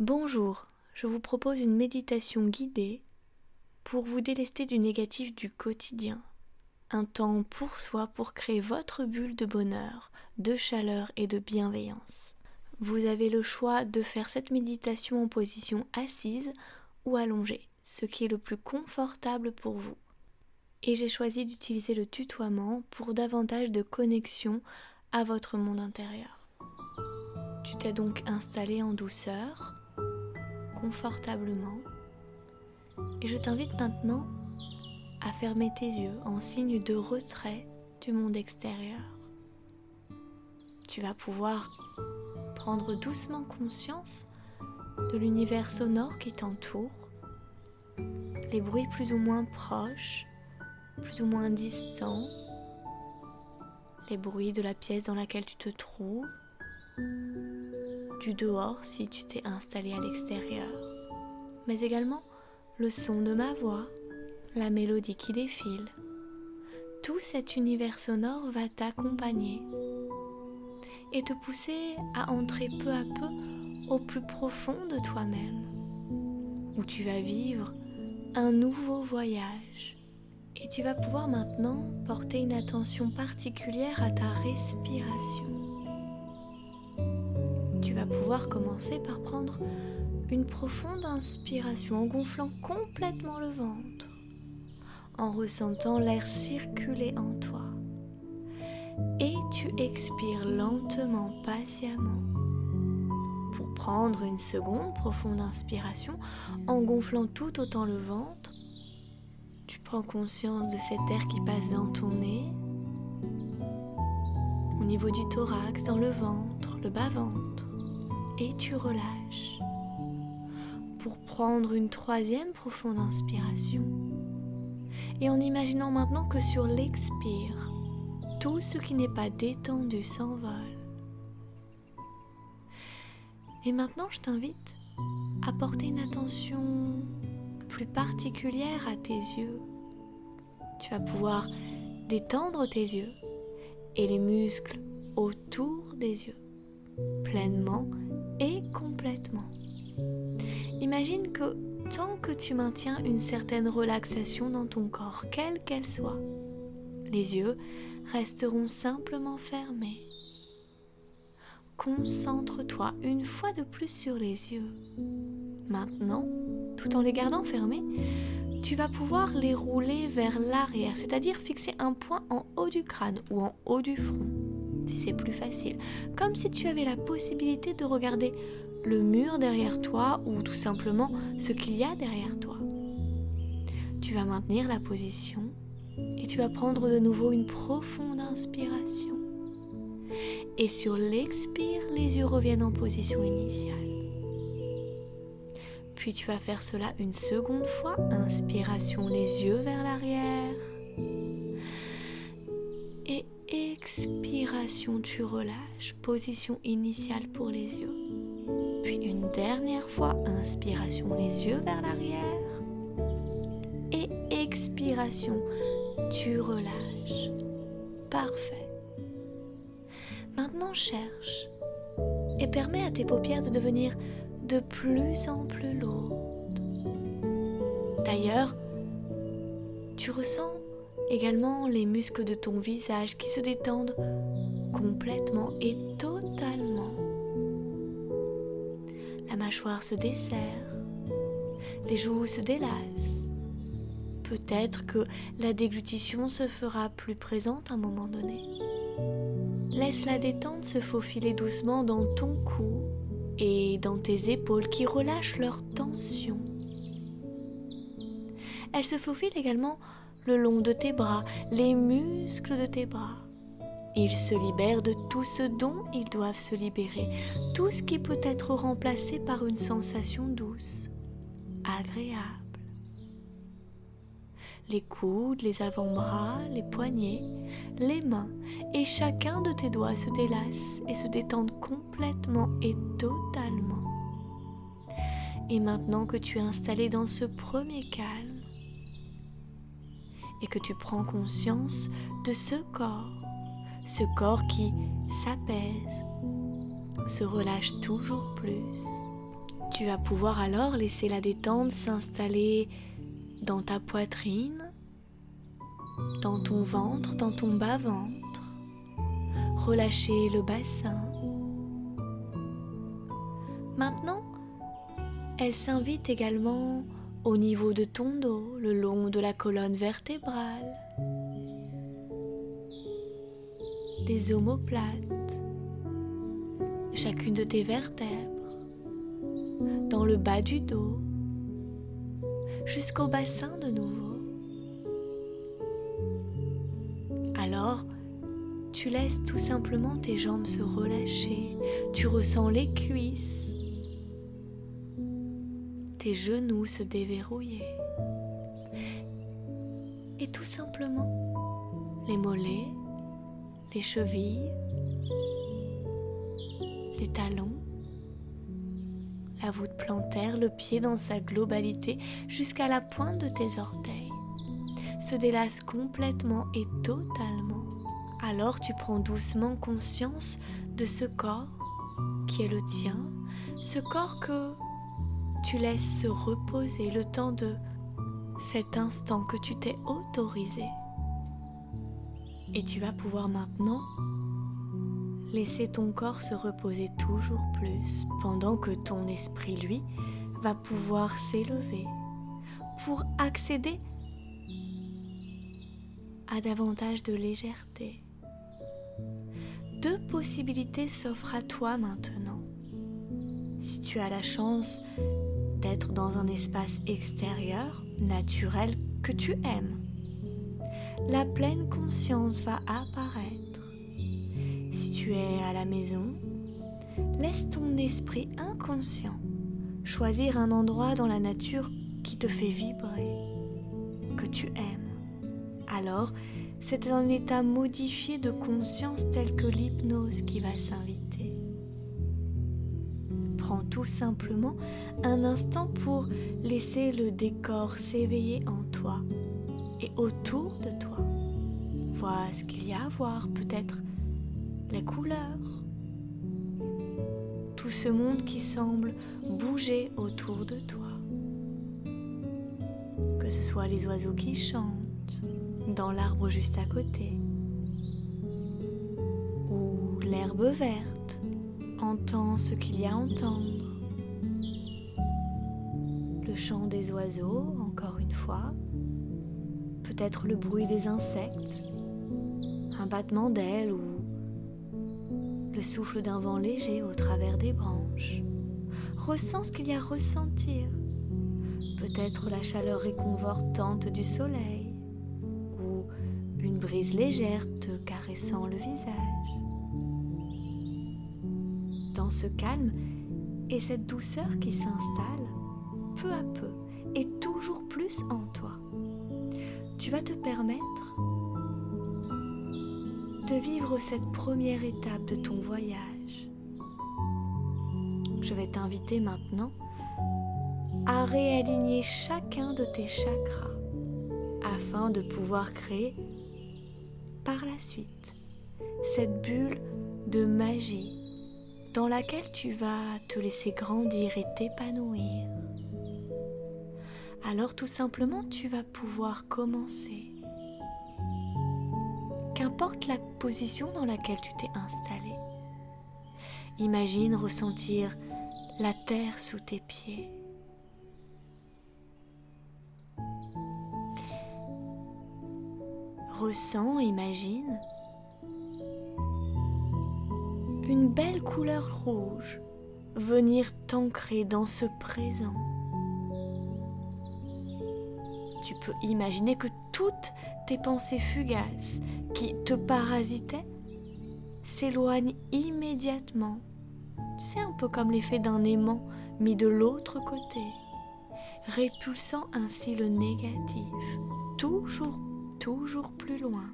Bonjour, je vous propose une méditation guidée pour vous délester du négatif du quotidien. Un temps pour soi pour créer votre bulle de bonheur, de chaleur et de bienveillance. Vous avez le choix de faire cette méditation en position assise ou allongée, ce qui est le plus confortable pour vous. Et j'ai choisi d'utiliser le tutoiement pour davantage de connexion à votre monde intérieur. Tu t'es donc installé en douceur, confortablement, et je t'invite maintenant à fermer tes yeux en signe de retrait du monde extérieur. Tu vas pouvoir prendre doucement conscience de l'univers sonore qui t'entoure, les bruits plus ou moins proches, plus ou moins distants, les bruits de la pièce dans laquelle tu te trouves, du dehors si tu t'es installé à l'extérieur, mais également le son de ma voix, la mélodie qui défile. Tout cet univers sonore va t'accompagner et te pousser à entrer peu à peu au plus profond de toi-même, où tu vas vivre un nouveau voyage. Et tu vas pouvoir maintenant porter une attention particulière à ta respiration. Tu vas pouvoir commencer par prendre une profonde inspiration en gonflant complètement le ventre, en ressentant l'air circuler en toi. Et tu expires lentement, patiemment, pour prendre une seconde profonde inspiration en gonflant tout autant le ventre. Tu prends conscience de cet air qui passe dans ton nez, au niveau du thorax, dans le ventre, le bas-ventre, et tu relâches pour prendre une troisième profonde inspiration. Et en imaginant maintenant que sur l'expire, tout ce qui n'est pas détendu s'envole. Et maintenant, je t'invite à porter une attention plus particulière à tes yeux. Tu vas pouvoir détendre tes yeux et les muscles autour des yeux, pleinement et complètement. Imagine que tant que tu maintiens une certaine relaxation dans ton corps, quelle qu'elle soit, les yeux resteront simplement fermés. Concentre-toi une fois de plus sur les yeux. Maintenant, tout en les gardant fermés, tu vas pouvoir les rouler vers l'arrière, c'est-à-dire fixer un point en haut du crâne ou en haut du front, si c'est plus facile, comme si tu avais la possibilité de regarder le mur derrière toi ou tout simplement ce qu'il y a derrière toi. Tu vas maintenir la position et tu vas prendre de nouveau une profonde inspiration. Et sur l'expire, les yeux reviennent en position initiale. Puis tu vas faire cela une seconde fois. Inspiration, les yeux vers l'arrière. Et expiration, tu relâches. Position initiale pour les yeux. Puis une dernière fois. Inspiration, les yeux vers l'arrière. Et expiration, tu relâches. Parfait. Maintenant, cherche et permets à tes paupières de devenir de plus en plus lourdes. D'ailleurs, tu ressens également les muscles de ton visage qui se détendent complètement et totalement. La mâchoire se desserre, les joues se délassent. Peut-être que la déglutition se fera plus présente à un moment donné. Laisse la détente se faufiler doucement dans ton cou et dans tes épaules qui relâchent leur tension. Elle se faufile également le long de tes bras, les muscles de tes bras. Ils se libèrent de tout ce dont ils doivent se libérer, tout ce qui peut être remplacé par une sensation douce, agréable. Les coudes, les avant-bras, les poignets, les mains et chacun de tes doigts se délassent et se détendent complètement et totalement. Et maintenant que tu es installé dans ce premier calme et que tu prends conscience de ce corps qui s'apaise, se relâche toujours plus, Tu vas pouvoir alors laisser la détente s'installer dans ta poitrine, dans ton ventre, dans ton bas-ventre. Relâcher le bassin. Maintenant, elle s'invite également au niveau de ton dos, le long de la colonne vertébrale, des omoplates, chacune de tes vertèbres, dans le bas du dos, jusqu'au bassin de nouveau. Alors, tu laisses tout simplement tes jambes se relâcher, tu ressens les cuisses, tes genoux se déverrouiller et tout simplement les mollets, les chevilles, les talons, la voûte plantaire, le pied dans sa globalité jusqu'à la pointe de tes orteils se délasse complètement et totalement. Alors tu prends doucement conscience de ce corps qui est le tien, ce corps que tu laisses se reposer le temps de cet instant que tu t'es autorisé. Et tu vas pouvoir maintenant laisser ton corps se reposer toujours plus pendant que ton esprit, lui, va pouvoir s'élever pour accéder à davantage de légèreté. 2 possibilités s'offrent à toi maintenant. Si tu as la chance d'être dans un espace extérieur, naturel, que tu aimes, la pleine conscience va apparaître. Si tu es à la maison, laisse ton esprit inconscient choisir un endroit dans la nature qui te fait vibrer, que tu aimes. Alors, c'est un état modifié de conscience tel que l'hypnose qui va s'inviter. Prends tout simplement un instant pour laisser le décor s'éveiller en toi et autour de toi. Vois ce qu'il y a à voir, peut-être les couleurs, tout ce monde qui semble bouger autour de toi. Que ce soit les oiseaux qui chantent dans l'arbre juste à côté, ou l'herbe verte, entends ce qu'il y a à entendre. Le chant des oiseaux, encore une fois, peut-être le bruit des insectes, un battement d'ailes ou le souffle d'un vent léger au travers des branches. Ressens ce qu'il y a à ressentir, peut-être la chaleur réconfortante du soleil ou une brise légère te caressant le visage. Dans ce calme et cette douceur qui s'installe peu à peu et toujours plus en toi, tu vas te permettre de vivre cette première étape de ton voyage. Je vais t'inviter maintenant à réaligner chacun de tes chakras afin de pouvoir créer par la suite cette bulle de magie dans laquelle tu vas te laisser grandir et t'épanouir. Alors tout simplement, tu vas pouvoir commencer. Qu'importe la position dans laquelle tu t'es installé, imagine ressentir la terre sous tes pieds. Ressens, imagine une belle couleur rouge venir t'ancrer dans ce présent. Tu peux imaginer que toutes tes pensées fugaces qui te parasitaient s'éloignent immédiatement. C'est un peu comme l'effet d'un aimant mis de l'autre côté, répulsant ainsi le négatif, toujours plus loin.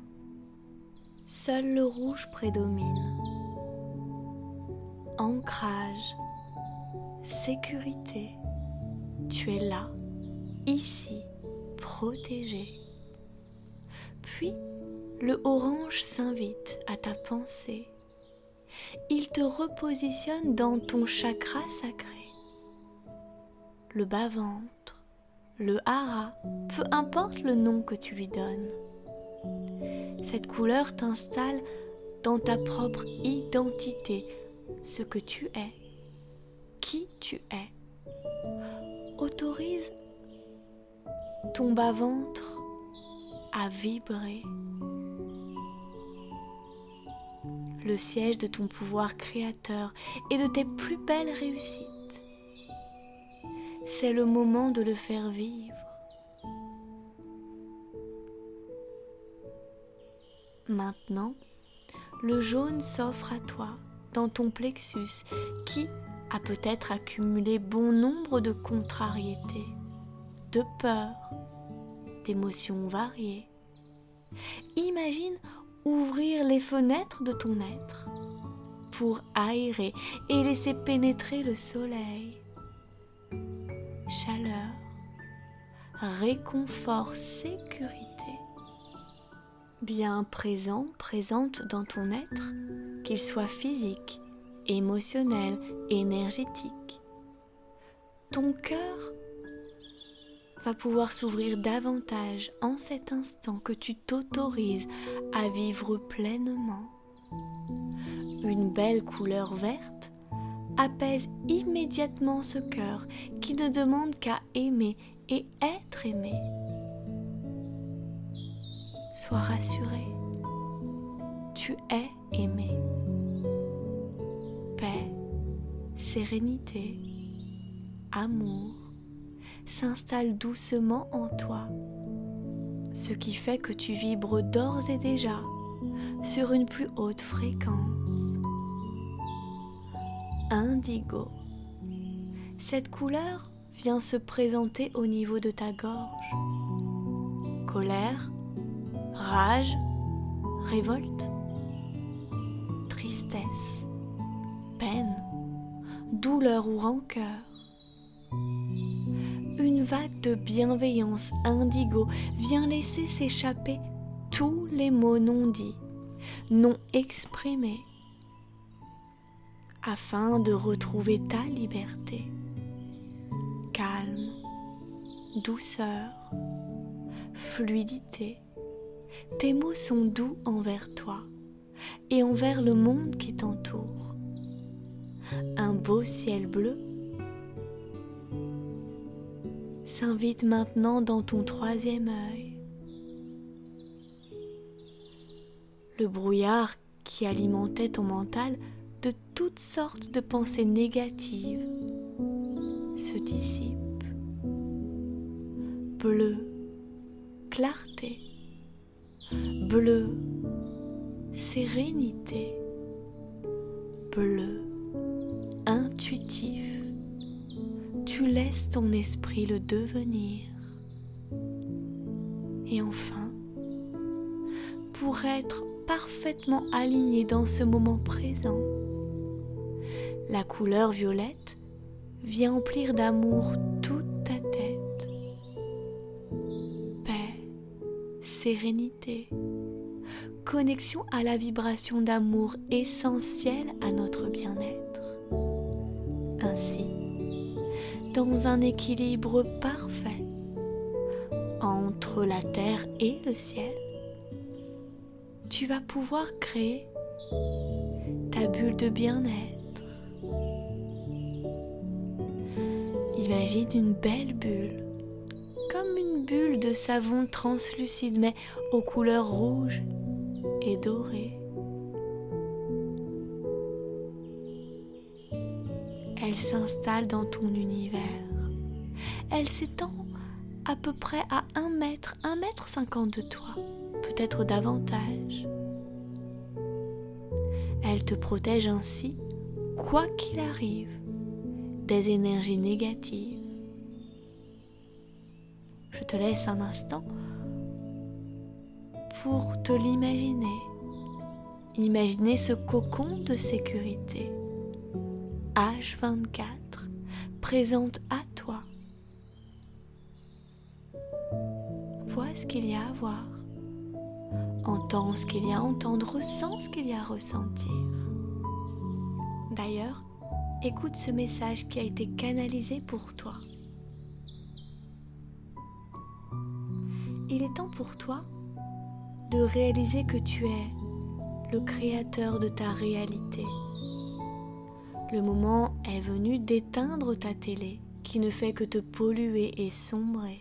Seul le rouge prédomine. Ancrage, sécurité. Tu es là, ici, protégé. Puis, le orange s'invite à ta pensée. Il te repositionne dans ton chakra sacré. le bas-ventre, le hara, peu importe le nom que tu lui donnes. Cette couleur t'installe dans ta propre identité, ce que tu es, qui tu es. Autorise ton bas-ventre à vibrer. Le siège de ton pouvoir créateur et de tes plus belles réussites. C'est le moment de le faire vivre. Maintenant, le jaune s'offre à toi dans ton plexus qui a peut-être accumulé bon nombre de contrariétés, de peurs, d'émotions variées. Imagine ouvrir les fenêtres de ton être pour aérer et laisser pénétrer le soleil. Chaleur, réconfort, sécurité. Bien présent, présente dans ton être, qu'il soit physique, émotionnel, énergétique. Ton cœur va pouvoir s'ouvrir davantage en cet instant que tu t'autorises à vivre pleinement. Une belle couleur verte apaise immédiatement ce cœur qui ne demande qu'à aimer et être aimé. Sois rassuré, tu es aimé. Paix, sérénité, amour s'installe doucement en toi, ce qui fait que tu vibres d'ores et déjà sur une plus haute fréquence. Indigo. Cette couleur vient se présenter au niveau de ta gorge. Colère, rage, révolte, tristesse, peine, douleur ou rancœur. Une vague de bienveillance indigo vient laisser s'échapper tous les mots non dits, non exprimés, afin de retrouver ta liberté. Calme, douceur, fluidité. Tes mots sont doux envers toi et envers le monde qui t'entoure. Un beau ciel bleu s'invite maintenant dans ton troisième œil. Le brouillard qui alimentait ton mental de toutes sortes de pensées négatives se dissipe. Bleu, clarté. Bleu, sérénité. Bleu, intuitif. Tu laisses ton esprit le devenir. Et enfin, pour être parfaitement aligné dans ce moment présent, la couleur violette vient emplir d'amour toute ta tête. Paix, sérénité, connexion à la vibration d'amour essentielle à notre bien-être. Ainsi, dans un équilibre parfait entre la terre et le ciel, tu vas pouvoir créer ta bulle de bien-être. Imagine une belle bulle, comme une bulle de savon translucide mais aux couleurs rouges et dorées. Elle s'installe dans ton univers. Elle s'étend à peu près à 1 mètre, 1,50 m de toi, peut-être davantage. Elle te protège ainsi, quoi qu'il arrive, des énergies négatives. Je te laisse un instant pour te l'imaginer. Imaginer ce cocon de sécurité. H24, présente à toi. Vois ce qu'il y a à voir. Entends ce qu'il y a à entendre, ressens ce qu'il y a à ressentir. D'ailleurs, écoute ce message qui a été canalisé pour toi. est temps pour toi de réaliser que tu es le créateur de ta réalité. Le moment est venu d'éteindre ta télé qui ne fait que te polluer et sombrer.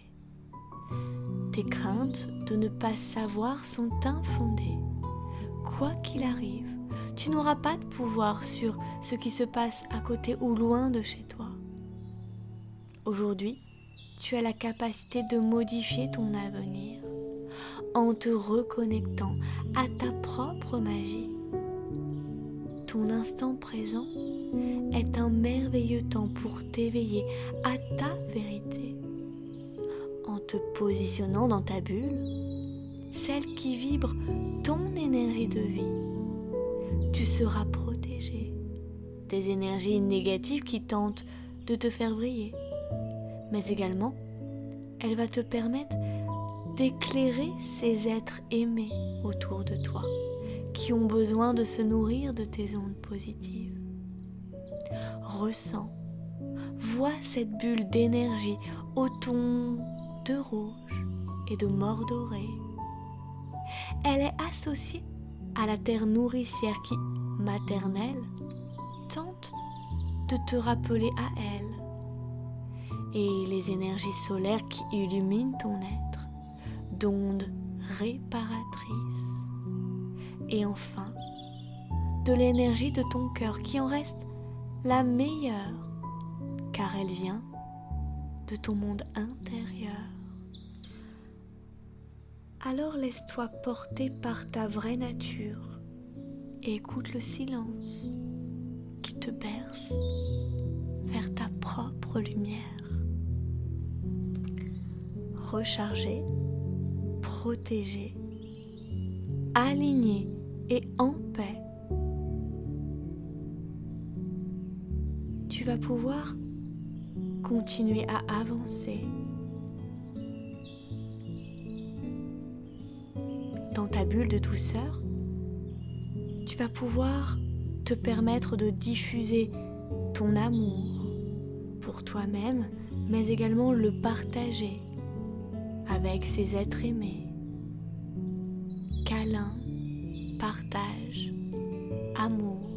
Tes craintes de ne pas savoir sont infondées. Quoi qu'il arrive, tu n'auras pas de pouvoir sur ce qui se passe à côté ou loin de chez toi. Aujourd'hui, tu as la capacité de modifier ton avenir en te reconnectant à ta propre magie. Ton instant présent est un merveilleux temps pour t'éveiller à ta vérité. En te positionnant dans ta bulle, celle qui vibre ton énergie de vie, tu seras protégé des énergies négatives qui tentent de te faire briller. Mais également, elle va te permettre d'éclairer ces êtres aimés autour de toi, qui ont besoin de se nourrir de tes ondes positives. Ressens, vois cette bulle d'énergie au ton de rouge et de mort doré. Elle est associée à la terre nourricière qui, maternelle, tente de te rappeler à elle, et les énergies solaires qui illuminent ton être, d'ondes réparatrices, et enfin, de l'énergie de ton cœur qui en reste la meilleure, car elle vient de ton monde intérieur. Alors laisse-toi porter par ta vraie nature et écoute le silence qui te berce vers ta propre lumière. Rechargé, protégé, aligné et en paix, tu vas pouvoir continuer à avancer dans ta bulle de douceur. Tu vas pouvoir te permettre de diffuser ton amour pour toi-même, mais également le partager avec ces êtres aimés. Câlin, partage, amour.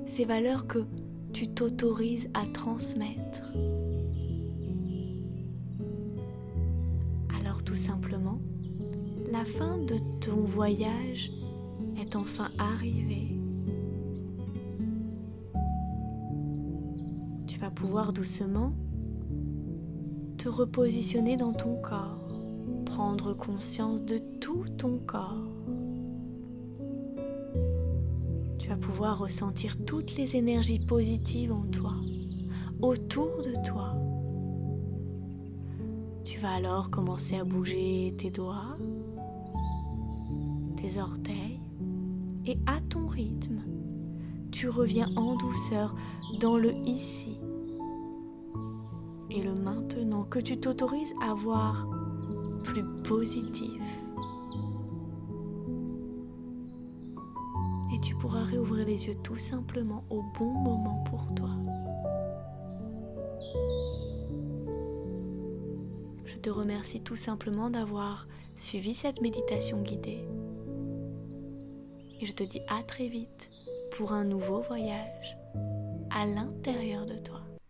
Ces valeurs que tu t'autorises à transmettre. Alors tout simplement, la fin de ton voyage est enfin arrivée. Tu vas pouvoir doucement te repositionner dans ton corps, prendre conscience de tout ton corps. Tu vas pouvoir ressentir toutes les énergies positives en toi, autour de toi. Tu vas alors commencer à bouger tes doigts, tes orteils, et à ton rythme, tu reviens en douceur dans le ici et le maintenant que tu t'autorises à voir plus positif. Et tu pourras réouvrir les yeux tout simplement au bon moment pour toi. Je te remercie tout simplement d'avoir suivi cette méditation guidée. Et je te dis à très vite pour un nouveau voyage à l'intérieur de toi.